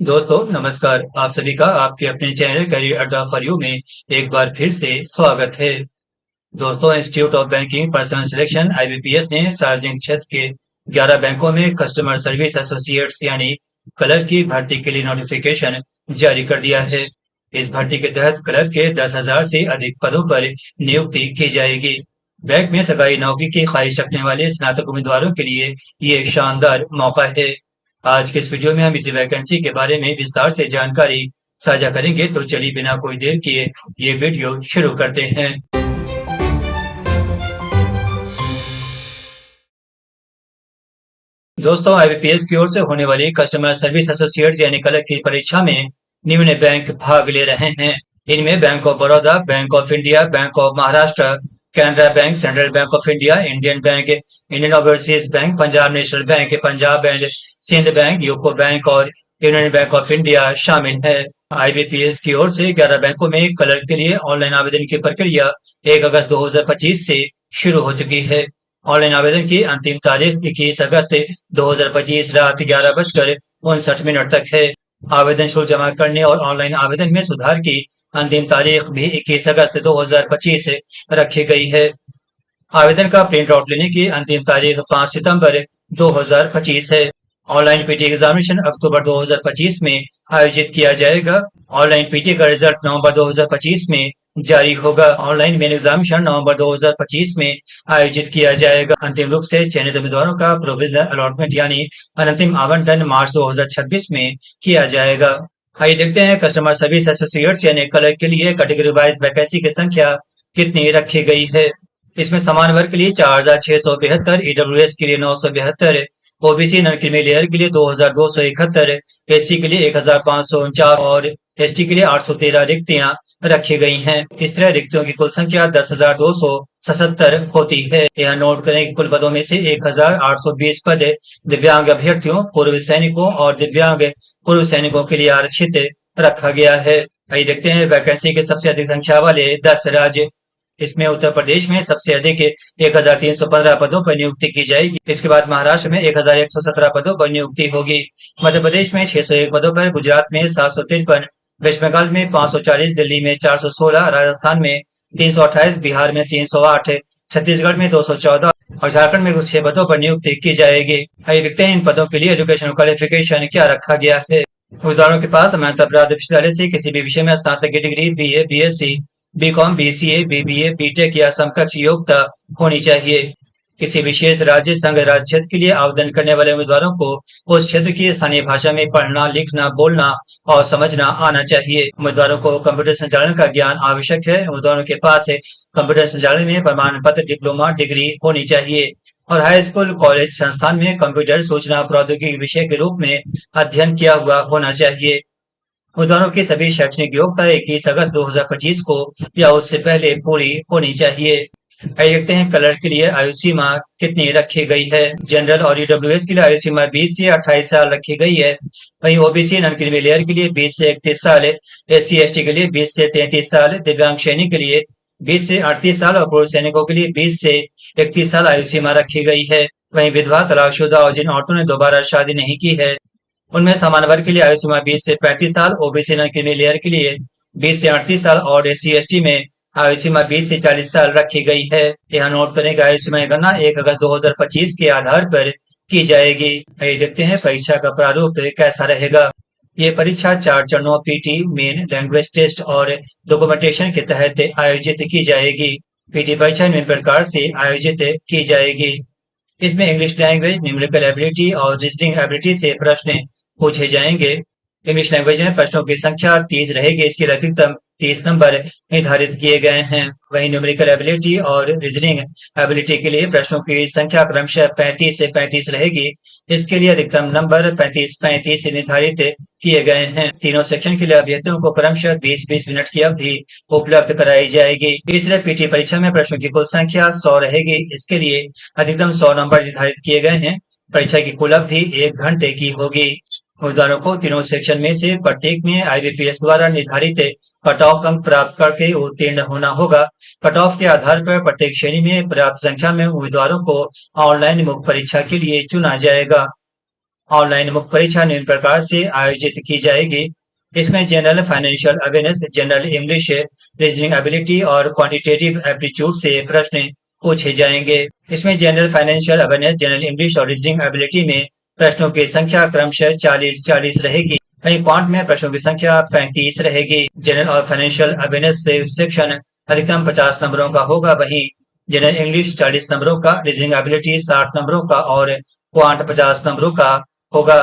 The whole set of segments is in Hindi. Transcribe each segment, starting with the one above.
दोस्तों नमस्कार। आप सभी का आपके अपने चैनल करियर अड्डा फॉर यू में एक बार फिर से स्वागत है। दोस्तों, institute of banking personal selection IBPS ने सार्वजनिक क्षेत्र के 11 बैंकों में कस्टमर सर्विस एसोसिएट्स यानी क्लर्क की भर्ती के लिए नोटिफिकेशन जारी कर दिया है। इस भर्ती के तहत क्लर्क के 10,000 से अधिक पदों पर नियुक्ति की जाएगी। बैंक में सरकारी नौकरी की ख्वाहिश रखने वाले स्नातक उम्मीदवारों के लिए ये शानदार मौका है। आज के इस वीडियो में हम इसी वैकेंसी के बारे में विस्तार से जानकारी साझा करेंगे, तो चलिए बिना कोई देर किए ये वीडियो शुरू करते हैं। दोस्तों, आईबीपीएस की ओर से होने वाली कस्टमर सर्विस एसोसिएट्स यानी क्लर्क की परीक्षा में निम्न बैंक भाग ले रहे हैं। इनमें bank of Baroda, bank of India, bank of Maharashtra, Canara bank, central bank of India, Indian bank, Indian overseas bank, Punjab national bank, Punjab and Sindh bank, UCO bank और यूनियन बैंक ऑफ इंडिया शामिल है। आईबीपीएस की ओर से 11 बैंकों में क्लर्क के लिए ऑनलाइन आवेदन की प्रक्रिया 1 अगस्त 2025 से शुरू हो चुकी है। ऑनलाइन आवेदन की अंतिम तारीख 21 अगस्त 2025 रात 11:59 तक है। आवेदन शुल्क जमा करने और ऑनलाइन आवेदन में सुधार की अंतिम तारीख भी 21 अगस्त 2025 रखी गई है। आवेदन का प्रिंट आउट लेने की अंतिम तारीख 5 सितंबर 2025 है। ऑनलाइन पीटी एग्जामिनेशन अक्टूबर 2025 में आयोजित किया जाएगा। ऑनलाइन पीटी का रिजल्ट नवंबर 2025 में जारी होगा। ऑनलाइन मेन एग्जामिनेशन नवंबर 2025 में आयोजित किया जाएगा। अंतिम रूप से चयनित उम्मीदवारों का प्रोविजनल अलॉटमेंट यानी अंतिम आवंटन मार्च 2026 में किया जाएगा। आइए देखते हैं कस्टमर सर्विस एसोसिएट्स यानी क्लर्क के लिए कैटेगरी वाइज वैकेंसी की संख्या कितनी रखी गई है। इसमें समान वर्ग के लिए 4,672, ईडब्ल्यूएस के लिए 972, ओबीसी नॉन क्रीमी लेयर के लिए 2,271, एससी के लिए 1,549 और एसटी के लिए 813 रिक्तियां रखी गई हैं। इस तरह रिक्तियों की कुल संख्या 10,277 होती है। यह नोट करें कि कुल पदों में से 1,820 पद दिव्यांग अभ्यर्थियों, पूर्व सैनिकों और दिव्यांग पूर्व सैनिकों के लिए आरक्षित रखा गया है। आइए देखते हैं वैकेंसी के सबसे अधिक संख्या वाले 10 राज्य। इसमें उत्तर प्रदेश में सबसे अधिक 1,315 पदों पर नियुक्ति की जाएगी। इसके बाद महाराष्ट्र में 1,117 पदों पर नियुक्ति होगी। मध्य प्रदेश में 601 पदों पर, गुजरात में 753, वेस्ट बंगाल में 540, दिल्ली में 416, राजस्थान में 328, बिहार में 308, छत्तीसगढ़ में 214 और झारखंड में कुछ 6 पदों पर नियुक्ति की जाएगी। आइए देखते हैं इन पदों के लिए एजुकेशन क्वालिफिकेशन क्या रखा गया है। उम्मीदवारों के पास मान्यता प्राप्त विश्वविद्यालय से किसी भी विषय में स्नातक की degree, BA, BSc, BCom, BCA, BBA, BTech या समकक्ष योग्यता होनी चाहिए। किसी विशेष राज्य, संघ, राज्य क्षेत्र के लिए आवेदन करने वाले उम्मीदवारों को उस क्षेत्र की स्थानीय भाषा में पढ़ना, लिखना, बोलना और समझना आना चाहिए। उम्मीदवारों को कंप्यूटर संचालन का ज्ञान आवश्यक है। उम्मीदवारों के पास कंप्यूटर संचालन में प्रमाण पत्र, डिप्लोमा, डिग्री होनी चाहिए और हाई स्कूल, कॉलेज, संस्थान में कंप्यूटर सूचना प्रौद्योगिकी विषय के रूप में अध्ययन किया हुआ होना चाहिए। उम्मीदवारों की सभी शैक्षणिक योग्यता 21 अगस्त 2025 को या उससे पहले पूरी होनी चाहिए। आइए देखते हैं क्लर्क के लिए आयु सीमा कितनी रखी गई है। जनरल और ईडब्ल्यूएस के लिए आयु सीमा 20 से 28 साल रखी गई है। वहीं ओबीसी नॉन क्रीमी लेयर के लिए 20 से 31 साल, एससी एसटी के लिए 20 से 33 साल, दिव्यांग श्रेणी के लिए 20 से 38 साल और पूर्व सैनिकों के लिए 20 से 31 साल आयु सीमा रखी गई है। वहीं विधवा, तलाकशुदा और जिन औरतों ने दोबारा शादी नहीं की है उनमें सामान्य वर्ग के लिए आयु सीमा 20 से 35 साल, ओबीसी नॉन क्रीमी लेयर के लिए 20 से 38 साल और एससी एसटी में आयु सीमा 20 से 40 साल रखी गई है। यह नोट करें कि आयु सीमा की गणना 1 अगस्त 2025 के आधार पर की जाएगी। आइए देखते हैं परीक्षा का प्रारूप कैसा रहेगा। ये परीक्षा 4 चरणों पीटी, मेन, लैंग्वेज टेस्ट और डॉक्यूमेंटेशन के तहत आयोजित की जाएगी। पीटी परीक्षा निम्न प्रकार से आयोजित की जाएगी। इसमें इंग्लिश लैंग्वेज, न्यूमेरिकल एबिलिटी और रीजनिंग एबिलिटी से प्रश्न पूछे जाएंगे। इंग्लिश लैंग्वेज में प्रश्नों की संख्या 30 रहेगी। इसके लिए अधिकतम 30 नंबर निर्धारित किए गए हैं। वहीं न्यूमेरिकल एबिलिटी और रीजनिंग एबिलिटी के लिए प्रश्नों की संख्या क्रमशः 35 से 35 रहेगी। इसके लिए अधिकतम नंबर 35-35 निर्धारित किए गए हैं। तीनों सेक्शन के लिए अभ्यर्थियों को क्रमशः 20-20 मिनट की अवधि उपलब्ध कराई जाएगी। तीसरे पीटी परीक्षा में प्रश्नों की कुल संख्या 100 रहेगी। इसके लिए अधिकतम 100 नंबर निर्धारित किए गए हैं। परीक्षा की कुल अवधि 1 घंटे की होगी। उम्मीदवारों को तीनों सेक्शन में से प्रत्येक में आईबीपीएस द्वारा निर्धारित कट ऑफ अंक प्राप्त करके उत्तीर्ण होना होगा। कट ऑफ के आधार पर प्रत्येक श्रेणी में पर्याप्त संख्या में उम्मीदवारों को ऑनलाइन मुख्य परीक्षा के लिए चुना जाएगा। ऑनलाइन मुख्य परीक्षा निम्न प्रकार से आयोजित की जाएगी। इसमें general financial awareness, general English, reasoning ability और क्वांटिटेटिव एप्टीट्यूड से प्रश्न पूछे जाएंगे। इसमें general financial awareness, general English और रीजनिंग एबिलिटी में प्रश्नों की संख्या क्रमशः 40-40 रहेगी। वहीं क्वांट में प्रश्नों की संख्या 35 रहेगी। जनरल और फाइनेंशियल अवेयरनेस से सेक्शन अधिकतम 50 नंबरों का होगा। वहीं जनरल इंग्लिश 40 नंबरों का, रीजनिंग एबिलिटी 60 नंबरों का और क्वांट 50 नंबरों का होगा।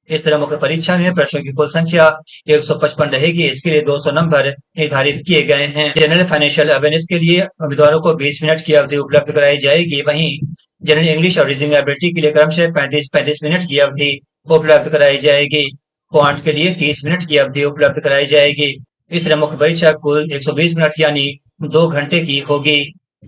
इस तरह मुख्य परीक्षा में प्रश्नों की कुल संख्या 155 रहेगी। इसके लिए 200 नंबर निर्धारित किए गए हैं। जनरल फाइनेंशियल अवेयरनेस के लिए उम्मीदवारों को 20 मिनट की अवधि उपलब्ध कराई जाएगी। वहीं जनरल इंग्लिश और रीजनिंग एबिलिटी के लिए क्रमशः 35-35 मिनट की अवधि उपलब्ध कराई जाएगी। क्वांट के लिए 30 मिनट की अवधि उपलब्ध कराई जाएगी। इस तरह मुख्य परीक्षा कुल 120 मिनट यानी 2 घंटे की होगी।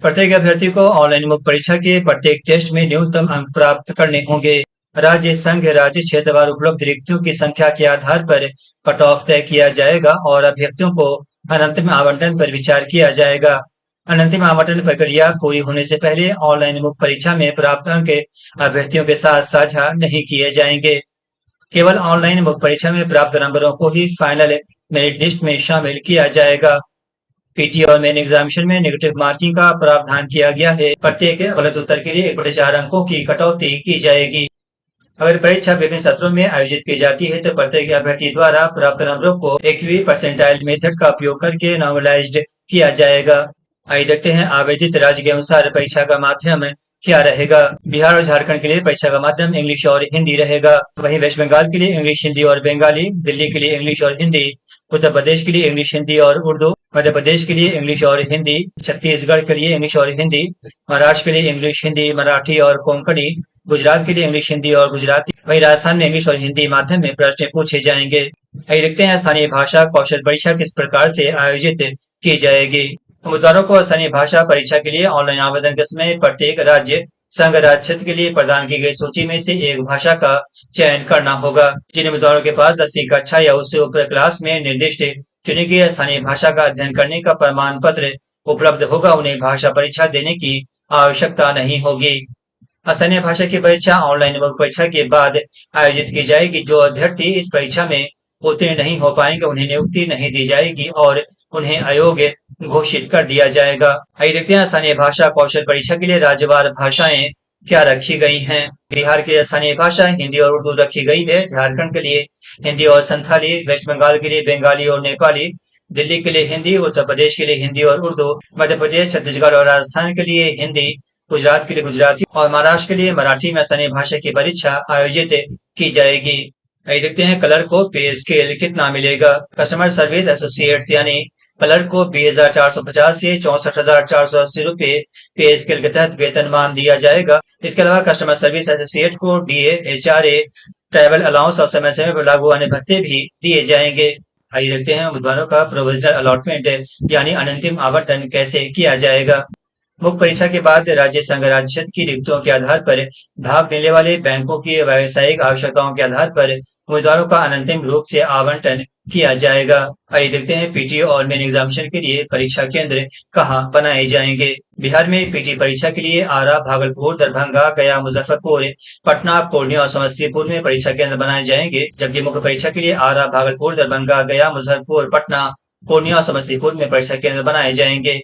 प्रत्येक अभ्यर्थी को ऑनलाइन मुख्य परीक्षा के प्रत्येक टेस्ट में न्यूनतम अंक प्राप्त करने होंगे। राज्य, संघ, राज्य क्षेत्रवार उपलब्ध रिक्तियों की संख्या के आधार पर कट ऑफ तय किया जाएगा और अभ्यर्थियों को अनंतिम आवंटन पर विचार किया जाएगा। अनंतिम आवंटन प्रक्रिया पूरी होने से पहले ऑनलाइन मुख्य परीक्षा में प्राप्त अंक अभ्यर्थियों के साथ साझा नहीं किए जाएंगे। केवल ऑनलाइन मुख्य परीक्षा में प्राप्त नंबरों को ही फाइनल मेरिट लिस्ट में शामिल किया जाएगा। पीटी और मेन एग्जामिनेशन में नेगेटिव मार्किंग का प्रावधान किया गया है। प्रत्येक गलत उत्तर के लिए 1/4 अंकों की कटौती की जाएगी। अगर परीक्षा विभिन्न सत्रों में आयोजित की जाती है तो प्रत्येक अभ्यर्थी द्वारा प्राप्त नंबरों को इक्वी परसेंटाइल मेथड का उपयोग करके नॉर्मलाइज्ड किया जाएगा। आइए देखते हैं आवेदित राज्य के अनुसार परीक्षा का माध्यम क्या रहेगा। बिहार और झारखंड के लिए परीक्षा का माध्यम इंग्लिश और हिंदी रहेगा। वहीं वेस्ट बंगाल के लिए इंग्लिश, हिंदी और बंगाली, दिल्ली के लिए इंग्लिश और हिंदी, उत्तर प्रदेश के लिए इंग्लिश, हिंदी और उर्दू, मध्य प्रदेश के लिए इंग्लिश और हिंदी, छत्तीसगढ़ के लिए इंग्लिश और हिंदी, महाराष्ट्र के लिए इंग्लिश, हिंदी, मराठी और कोंकणी, गुजरात के लिए इंग्लिश, हिंदी और गुजराती। वहीं राजस्थान में इंग्लिश और हिंदी माध्यम में प्रश्न पूछे जाएंगे। आइए देखते हैं स्थानीय भाषा कौशल परीक्षा किस प्रकार से आयोजित की जाएगी। उम्मीदवारों को स्थानीय भाषा परीक्षा के लिए ऑनलाइन आवेदन के समय प्रत्येक राज्य, संघ, राज्य क्षेत्र के लिए प्रदान की गई सूची में से एक भाषा का चयन करना होगा। जिन उम्मीदवारों के पास 10वीं कक्षा या उससे ऊपर क्लास में निर्दिष्ट चुनी गई स्थानीय भाषा का अध्ययन करने का प्रमाण पत्र उपलब्ध होगा, उन्हें भाषा परीक्षा देने की आवश्यकता नहीं होगी। स्थानीय भाषा की परीक्षा ऑनलाइन मुख्य परीक्षा के बाद आयोजित की जाएगी। जो अभ्यर्थी इस परीक्षा में उत्तीर्ण नहीं हो पाएंगे उन्हें नियुक्ति नहीं दी जाएगी और उन्हें अयोग्य घोषित कर दिया जाएगा। आइए देखते हैं स्थानीय भाषा कौशल परीक्षा के लिए राज्यवार भाषाएं क्या रखी गई हैं। बिहार की स्थानीय भाषा हिंदी और उर्दू रखी गई है। झारखंड के लिए हिंदी और संथाली, वेस्ट बंगाल के लिए बंगाली और नेपाली, दिल्ली के लिए हिंदी, उत्तर प्रदेश के लिए हिंदी और उर्दू, मध्य प्रदेश, छत्तीसगढ़ और राजस्थान के लिए हिंदी, गुजरात के लिए गुजराती और महाराष्ट्र के लिए मराठी में स्थानीय भाषा की परीक्षा आयोजित की जाएगी। आइए देखते हैं क्लर्क को पे स्केल कितना मिलेगा। कस्टमर सर्विस एसोसिएट यानी क्लर्क को 20,450 से 64,480 रुपए पे स्केल के तहत वेतनमान दिया जाएगा। इसके अलावा कस्टमर सर्विस एसोसिएट को डीए, एचआरए, ट्रैवल अलाउंस और समय समय पर लागू अन्य भत्ते भी दिए जाएंगे। आइए देखते हैं उम्मीदवारों का प्रोविजनल अलॉटमेंट यानी अनंतिम आवंटन कैसे किया जाएगा। मुख्य परीक्षा के बाद राज्य, संघ, राज्य क्षेत्र की रिक्तियों के आधार पर भाग लेने वाले बैंकों की व्यावसायिक आवश्यकताओं के आधार पर उम्मीदवारों का अनंतिम रूप से आवंटन किया जाएगा। आइए देखते हैं पीटी और मेन एग्जामिनेशन के लिए परीक्षा केंद्र कहाँ बनाए जाएंगे। बिहार में पीटी परीक्षा के लिए आरा, भागलपुर, दरभंगा, गया, मुजफ्फरपुर, पटना, पूर्णिया और समस्तीपुर में परीक्षा केंद्र बनाए जाएंगे। जबकि मुख्य परीक्षा के लिए आरा, भागलपुर, दरभंगा, गया, मुजफ्फरपुर, पटना, पूर्णिया और समस्तीपुर में परीक्षा केंद्र बनाए जाएंगे।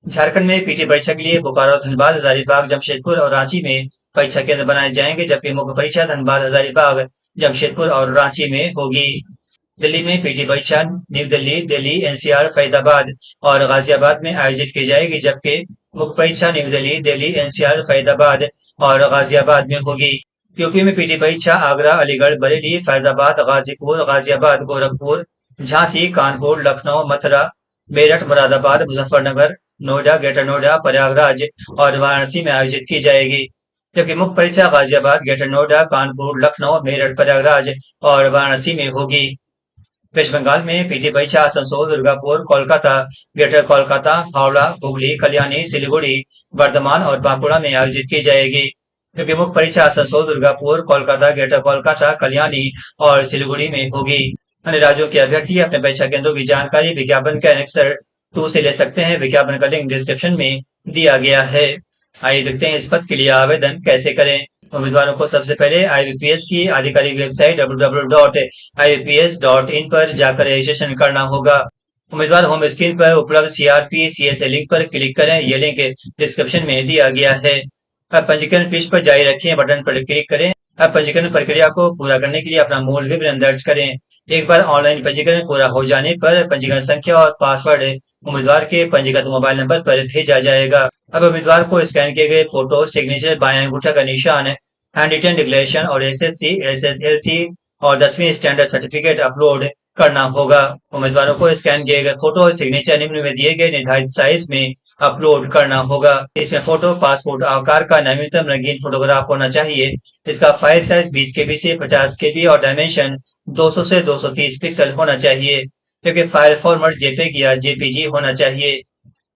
झारखंड में पीटी परीक्षा के लिए बोकारो, धनबाद, हजारीबाग, जमशेदपुर और रांची में परीक्षा केंद्र बनाए जाएंगे। जबकि मुख्य परीक्षा धनबाद, हजारीबाग, जमशेदपुर और रांची में होगी। दिल्ली में पीटी परीक्षा न्यू दिल्ली, दिल्ली, एनसीआर, फरीदाबाद और गाजियाबाद में आयोजित की जाएगी। जबकि मुख्य परीक्षा न्यू दिल्ली, दिल्ली, एनसीआर, फरीदाबाद और गाजियाबाद में होगी। यूपी में पीटी परीक्षा आगरा, अलीगढ़, बरेली, फैजाबाद, गाजीपुर, गाजियाबाद, गोरखपुर, झांसी, कानपुर, लखनऊ, मथुरा, मेरठ, मुरादाबाद, मुजफ्फरनगर, नोएडा, ग्रेटर नोएडा, प्रयागराज और वाराणसी में आयोजित की जाएगी। जबकि मुख्य परीक्षा गाजियाबाद, ग्रेटर नोएडा, कानपुर, लखनऊ, मेरठ, प्रयागराज और वाराणसी में होगी। वेस्ट बंगाल में पीटी परीक्षा आसनसोल, दुर्गापुर, कोलकाता, ग्रेटर कोलकाता, हावड़ा, हुगली, कल्याणी, सिलीगुड़ी, वर्धमान और बांकुड़ा में आयोजित की जाएगी। जबकि मुख्य परीक्षा आसनसोल, दुर्गापुर, कोलकाता, ग्रेटर कोलकाता, कल्याणी और सिलीगुड़ी में होगी। अन्य राज्यों के अभ्यर्थी अपने परीक्षा केंद्रों की जानकारी विज्ञापन के एनेक्सर 2 से ले सकते हैं। विज्ञापन का लिंक डिस्क्रिप्शन में दिया गया है। आइए देखते हैं इस पद के लिए आवेदन कैसे करें। उम्मीदवारों को सबसे पहले आईबीपीएस की आधिकारिक वेबसाइट www.ibps.in पर जाकर रजिस्ट्रेशन करना होगा। उम्मीदवार होम स्क्रीन पर उपलब्ध सीआरपी सीएसए लिंक पर क्लिक करें। यह लिंक डिस्क्रिप्शन में दिया गया है। अब पंजीकरण पृष्ठ पर जारी रखें बटन पर क्लिक करें। अब पंजीकरण प्रक्रिया को पूरा करने के लिए अपना मूल विवरण दर्ज करें। एक बार ऑनलाइन पंजीकरण पूरा हो जाने पर पंजीकरण संख्या और पासवर्ड उम्मीदवार के पंजीकृत मोबाइल नंबर पर भेजा जाएगा। अब उम्मीदवार को स्कैन किए गए फोटो, सिग्नेचर, बायां अंगूठा का निशान, हैंड रिटन डिक्लेरेशन और एसएससी, एसएसएलसी और 10वीं स्टैंडर्ड सर्टिफिकेट अपलोड करना होगा। उम्मीदवारों को स्कैन किए गए फोटो और सिग्नेचर निम्न में दिए गए निर्धारित साइज में अपलोड करना होगा। इसमें फोटो पासपोर्ट आकार का नवीनतम रंगीन फोटोग्राफ होना चाहिए। इसका फाइल साइज 20 केबी से 50 केबी और डायमेंशन 200 से 230 पिक्सल होना चाहिए, क्योंकि फाइल फॉर्मेट जेपीईजी या जेपीजी होना चाहिए।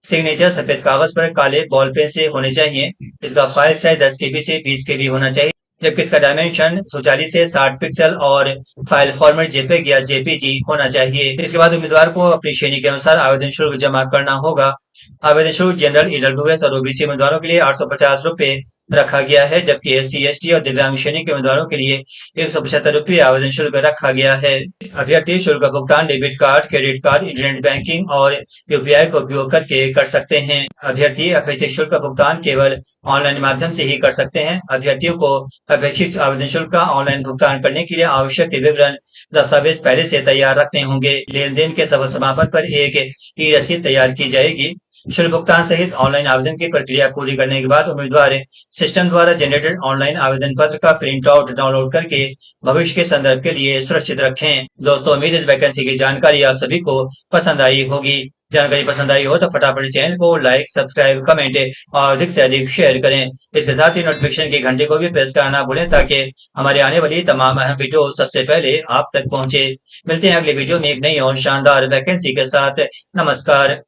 सिग्नेचर सफेद कागज पर काले बॉल पेन से होने चाहिए। इसका फाइल साइज 10 केबी से 20 केबी होना चाहिए, जबकि इसका डायमेंशन 140 से 60 पिक्सल और फाइल फॉर्मेट जेपीईजी या जेपीजी होना चाहिए। इसके बाद उम्मीदवार को अपनी श्रेणी के अनुसार आवेदन शुल्क जमा करना होगा। आवेदन शुल्क जनरल, ईडब्ल्यूएस और ओबीसी उम्मीदवारों के लिए 850 रुपए रखा गया है, जबकि एससी, एसटी और दिव्यांग श्रेणी के उम्मीदवारों के लिए 175 रुपये आवेदन शुल्क रखा गया है। अभ्यर्थी शुल्क का भुगतान debit card, credit card, internet banking और यूपीआई का उपयोग करके कर सकते हैं। अभ्यर्थी अपेक्षित शुल्क का भुगतान केवल ऑनलाइन माध्यम से ही कर सकते हैं। अभ्यर्थियों को अपेक्षित आवेदन शुल्क का ऑनलाइन भुगतान करने के लिए आवश्यक विवरण दस्तावेज पहले से तैयार रखने होंगे। लेन देन के सफल समापन पर एक ई रसीद तैयार की जाएगी। शुल्क भुगतान सहित ऑनलाइन आवेदन की प्रक्रिया पूरी करने के बाद उम्मीदवार सिस्टम द्वारा जनरेटेड ऑनलाइन आवेदन पत्र का प्रिंट आउट डाउनलोड करके भविष्य के संदर्भ के लिए सुरक्षित रखें। दोस्तों, उम्मीद इस वैकेंसी की जानकारी आप सभी को पसंद आई होगी। जानकारी पसंद आई हो तो फटाफट चैनल को लाइक, सब्सक्राइब, कमेंट और अधिक से अधिक शेयर करें। इसके साथ ही नोटिफिकेशन की घंटे को भी प्रेस करना ना भूलें, ताकि हमारे आने वाली तमाम अहम वीडियो सबसे पहले आप तक पहुंचे। मिलते हैं अगले वीडियो में एक नई और शानदार वैकेंसी के साथ। नमस्कार।